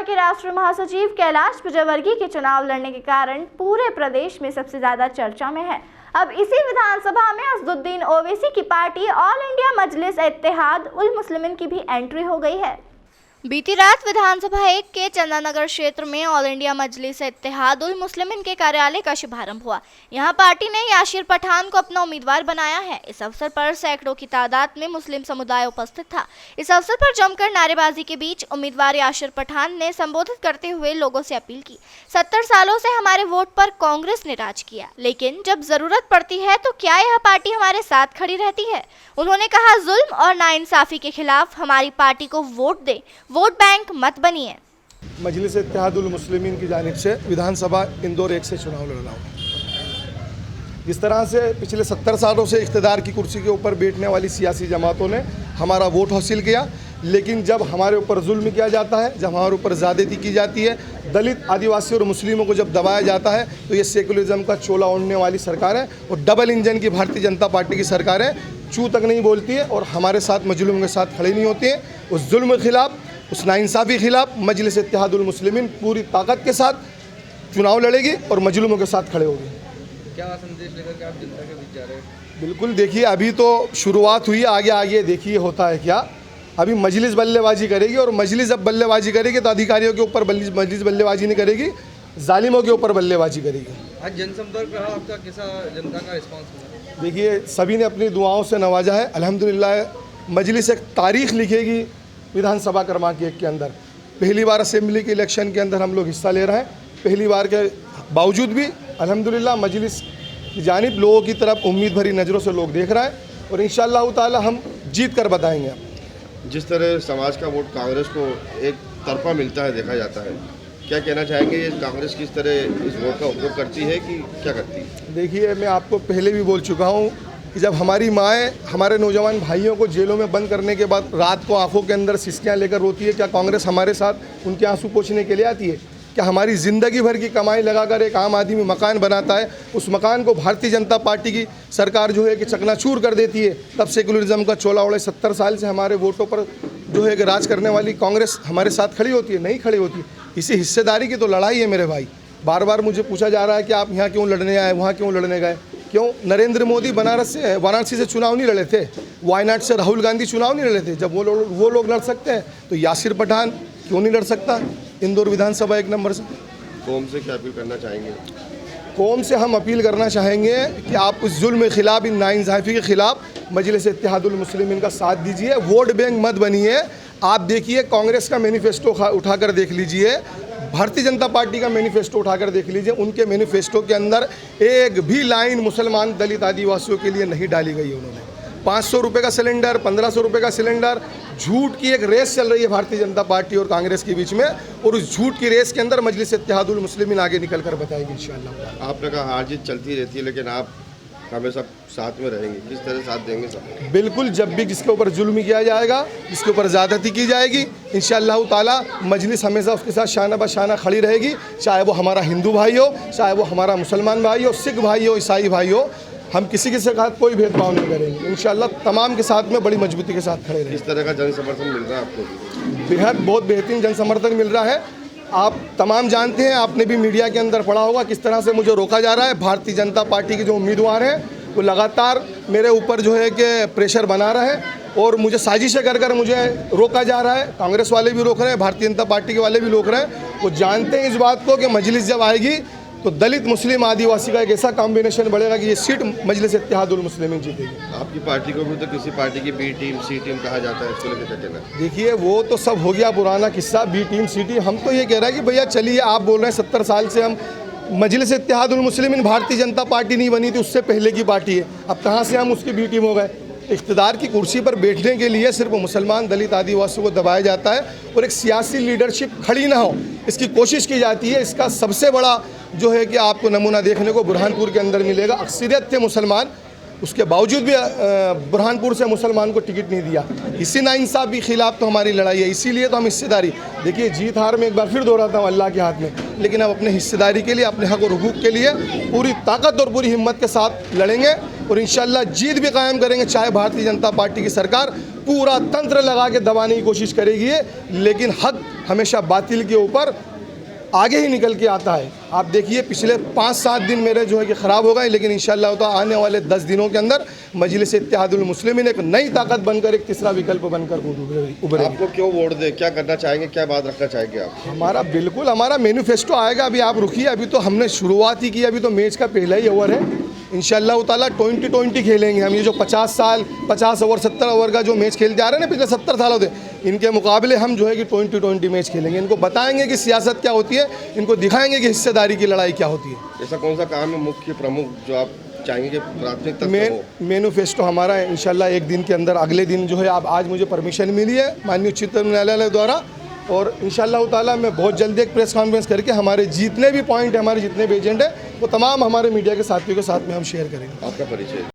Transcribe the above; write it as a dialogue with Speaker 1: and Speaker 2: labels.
Speaker 1: भाजपा के राष्ट्रीय महासचिव कैलाश विजयवर्गीय के चुनाव लड़ने के कारण पूरे प्रदेश में सबसे ज्यादा चर्चा में है। अब इसी विधानसभा में असदुद्दीन ओवैसी की पार्टी ऑल इंडिया मजलिस इत्तेहाद उल मुस्लिमीन की भी एंट्री हो गई है। बीती रात विधानसभा 1 के चंदानगर क्षेत्र में ऑल इंडिया मजलिस इत्तेहाद उल मुस्लिमीन के कार्यालय का शुभारंभ हुआ। यहां पार्टी ने यासिर पठान को अपना उम्मीदवार बनाया है। इस अवसर पर सैकड़ों की तादाद में मुस्लिम समुदाय उपस्थित था। इस अवसर पर जमकर नारेबाजी के बीच उम्मीदवार यासिर पठान ने संबोधित करते हुए लोगों से अपील की। 70 सालों से हमारे वोट पर कांग्रेस ने राज किया, लेकिन जब जरूरत पड़ती है तो क्या यह पार्टी हमारे साथ खड़ी रहती है। उन्होंने कहा, जुल्म और नाइंसाफी के खिलाफ हमारी पार्टी को वोट दे, वोट बैंक मत बनिए।
Speaker 2: मजलिस इत्तेहाद उल मुस्लिमीन की जानिब से विधानसभा इंदौर 1 से चुनाव लड़ रहा हूँ। जिस तरह से पिछले 70 सालों से इख्तिदार की कुर्सी के ऊपर बैठने वाली सियासी जमातों ने हमारा वोट हासिल किया, लेकिन जब हमारे ऊपर जुल्म किया जाता है, जब हमारे ऊपर ज़्यादती की जाती है, दलित, आदिवासी और मुस्लिमों को जब दबाया जाता है, तो ये सेकुलरिज्म का चोला ओढ़ने वाली सरकार है और डबल इंजन की भारतीय जनता पार्टी की सरकार है। चू तक नहीं बोलती है और हमारे साथ मजलूम के साथ खड़े नहीं होती है। उस जुल्म के खिलाफ, उस नाइंसाफ़ी के खिलाफ मजलिस इत्तेहाद उल मुस्लिमीन पूरी ताकत के साथ चुनाव लड़ेगी और मजलूमों के साथ खड़े होगी।
Speaker 3: क्या संदेश लेकर के आप जनता के बीच जा रहे हैं?
Speaker 2: बिल्कुल, देखिए अभी तो शुरुआत हुई, आगे आगे देखिए होता है क्या। अभी मजलिस बल्लेबाजी करेगी और मजलिस जब बल्लेबाजी करेगी तो अधिकारियों के ऊपर मजलिस बल्लेबाजी नहीं करेगी, जालिमों के ऊपर बल्लेबाजी करेगी।
Speaker 3: आज जनसंपर्क रहा आपका, कैसा जनता का रिस्पांस मिला?
Speaker 2: देखिए, सभी ने अपनी दुआओं से नवाजा है। अल्हम्दुलिल्लाह मजलिस एक तारीख लिखेगी विधानसभा क्रमांक 1 के अंदर। पहली बार असेंबली के इलेक्शन के अंदर हम लोग हिस्सा ले रहे हैं। पहली बार के बावजूद भी अल्हम्दुलिल्लाह मजलिस की जानिब लोगों की तरफ उम्मीद भरी नज़रों से लोग देख रहे हैं और इंशाअल्लाह ताला हम जीत कर बताएंगे।
Speaker 4: जिस तरह समाज का वोट कांग्रेस को एक तरफा मिलता है, देखा जाता है, क्या कहना चाहेंगे? ये कांग्रेस किस तरह इस वोट का उपयोग करती है कि क्या करती है?
Speaker 2: देखिए, मैं आपको पहले भी बोल चुका हूँ कि जब हमारी माएँ हमारे नौजवान भाइयों को जेलों में बंद करने के बाद रात को आंखों के अंदर सिसकियाँ लेकर रोती है, क्या कांग्रेस हमारे साथ उनके आंसू पोंछने के लिए आती है? क्या हमारी ज़िंदगी भर की कमाई लगाकर एक आम आदमी मकान बनाता है, उस मकान को भारतीय जनता पार्टी की सरकार जो है कि चकनाचूर कर देती है, तब सेकुलरिज्म का चोला ओढ़े 70 साल से हमारे वोटों पर जो है कि राज करने वाली कांग्रेस हमारे साथ खड़ी होती है? नहीं खड़ी होती। इसी हिस्सेदारी की तो लड़ाई है मेरे भाई। बार बार मुझे पूछा जा रहा है कि आप यहाँ क्यों लड़ने आए, वहाँ क्यों लड़ने गए। क्यों? नरेंद्र मोदी वाराणसी से चुनाव नहीं लड़े थे, वायनाड से राहुल गांधी चुनाव नहीं लड़े थे। जब वो लोग लड़ सकते हैं तो यासिर पठान क्यों नहीं लड़ सकता इंदौर विधानसभा 1 नंबर से?
Speaker 4: कौम से क्या अपील करना चाहेंगे?
Speaker 2: कौम से हम अपील करना चाहेंगे कि आप उस जुल्म के खिलाफ, इन नाइंसाफ़ी के खिलाफ मजलिस इत्तेहाद उल मुस्लिमीन का साथ दीजिए, वोट बैंक मत बनिए। आप देखिए, कांग्रेस का मैनिफेस्टो उठाकर देख लीजिए, भारतीय जनता पार्टी का मैनिफेस्टो उठाकर देख लीजिए। उनके मैनिफेस्टो के अंदर एक भी लाइन मुसलमान, दलित, आदिवासियों के लिए नहीं डाली गई है। उन्होंने 500 रुपये का सिलेंडर, 1500 रुपये का सिलेंडर, झूठ की एक रेस चल रही है भारतीय जनता पार्टी और कांग्रेस के बीच में, और उस झूठ की रेस के अंदर मजलिस इत्तेहाद उल मुस्लिमीन आगे निकल कर बताएगी इंशाअल्लाह।
Speaker 4: आपने कहा हार जीत चलती रहती है, लेकिन आप हमेशा साथ में रहेंगे, किस तरह साथ देंगे सब?
Speaker 2: बिल्कुल, जब भी जिसके ऊपर जुल्म किया जाएगा, जिसके ऊपर ज़्यादती की जाएगी, इंशाअल्लाह ताला मजलिस हमेशा उसके साथ शाना बशाना खड़ी रहेगी। चाहे वो हमारा हिंदू भाई हो, चाहे वो हमारा मुसलमान भाई हो, सिख भाई हो, ईसाई भाई हो, हम किसी के साथ कोई भेदभाव नहीं करेंगे। इंशाअल्लाह तमाम के साथ में बड़ी मजबूती के साथ खड़े रहेंगे।
Speaker 4: किस तरह का जन समर्थन मिल रहा है आपको?
Speaker 2: बेहद बहुत बेहतरीन जन समर्थन मिल रहा है। आप तमाम जानते हैं, आपने भी मीडिया के अंदर पढ़ा होगा किस तरह से मुझे रोका जा रहा है। भारतीय जनता पार्टी के जो उम्मीदवार हैं वो लगातार मेरे ऊपर जो है कि प्रेशर बना रहे हैं और मुझे साजिशें कर मुझे रोका जा रहा है। कांग्रेस वाले भी रोक रहे हैं, भारतीय जनता पार्टी के वाले भी रोक रहे हैं। वो जानते हैं इस बात को कि मजलिस जब आएगी तो दलित, मुस्लिम, आदिवासी का एक ऐसा कॉम्बिनेशन बढ़ेगा कि ये सीट मजलिस इत्तेहाद उल मुस्लिमीन जीतेगी।
Speaker 4: आपकी पार्टी को भी तो किसी पार्टी की बी टीम, सी टीम कहा जाता है, इसको लेकर क्या कहना?
Speaker 2: देखिए, वो तो सब हो गया पुराना किस्सा, बी टीम, सी टीम। हम तो ये कह रहे हैं कि भैया चलिए, आप बोल रहे हैं 70 साल से हम मजलिस इत्तेहाद उल मुस्लिमीन भारतीय जनता पार्टी नहीं बनी थी, उससे पहले की पार्टी है। अब कहाँ से हम उसकी बी टीम हो गए? इख्तिदार की कुर्सी पर बैठने के लिए सिर्फ मुसलमान, दलित, आदिवासियों को दबाया जाता है और एक सियासी लीडरशिप खड़ी ना हो, इसकी कोशिश की जाती है। इसका सबसे बड़ा जो है कि आपको नमूना देखने को बुरहानपुर के अंदर मिलेगा। अक्सरियत थे मुसलमान, उसके बावजूद भी बुरहानपुर से मुसलमान को टिकट नहीं दिया। इसी नाइंसाफ़ी के खिलाफ तो हमारी लड़ाई है। इसीलिए तो हम हिस्सेदारी, देखिए जीत हार में एक बार फिर दोहराता हूँ अल्लाह के हाथ में, लेकिन हम अपने हिस्सेदारी के लिए, अपने हक और हुकूक के लिए पूरी ताकत और पूरी हिम्मत के साथ लड़ेंगे और इंशाअल्लाह जीत भी कायम करेंगे, चाहे भारतीय जनता पार्टी की सरकार पूरा तंत्र लगा के दबाने की कोशिश करेगी ये, लेकिन हक हमेशा बातिल के ऊपर आगे ही निकल के आता है। आप देखिए पिछले 5-7 दिन मेरे जो है कि ख़राब हो गए, लेकिन इंशाअल्लाह तो आने वाले 10 दिनों के अंदर मजलिस इत्तेहादुल मुस्लिमीन एक नई ताकत बनकर एक तीसरा विकल्प बनकर उभरेगी।
Speaker 4: आपको क्यों वोट दे, क्या करना चाहेंगे, क्या बात रखना चाहेंगे आप?
Speaker 2: हमारा मैनिफेस्टो आएगा, अभी आप रुकिए, अभी तो हमने शुरुआत ही की, अभी तो मैच का पहला ही ओवर है। इंशाअल्लाह ताला 20-20 खेलेंगे हम। ये जो 50 ओवर 70 ओवर का जो मैच खेलते आ रहे हैं ना पिछले 70 सालों से, इनके मुकाबले हम जो है कि 20-20 मैच खेलेंगे। इनको बताएंगे कि सियासत क्या होती है, इनको दिखाएंगे कि हिस्सेदारी की लड़ाई क्या होती है।
Speaker 4: ऐसा कौन सा काम है मुख्य प्रमुख जो आप चाहेंगे कि प्राथमिकता से हो?
Speaker 2: मैनिफेस्टो हमारा है इंशाल्लाह एक दिन के अंदर, अगले दिन जो है आप आज मुझे परमिशन मिली है माननीय उच्चतम न्यायालय द्वारा, और इंशाअल्लाह ताला मैं बहुत जल्दी एक प्रेस कॉन्फ्रेंस करके हमारे जितने भी पॉइंट है, हमारे जितने भी एजेंट है, वो तमाम हमारे मीडिया के साथियों के साथ में हम शेयर करेंगे।
Speaker 4: आपका परिचय?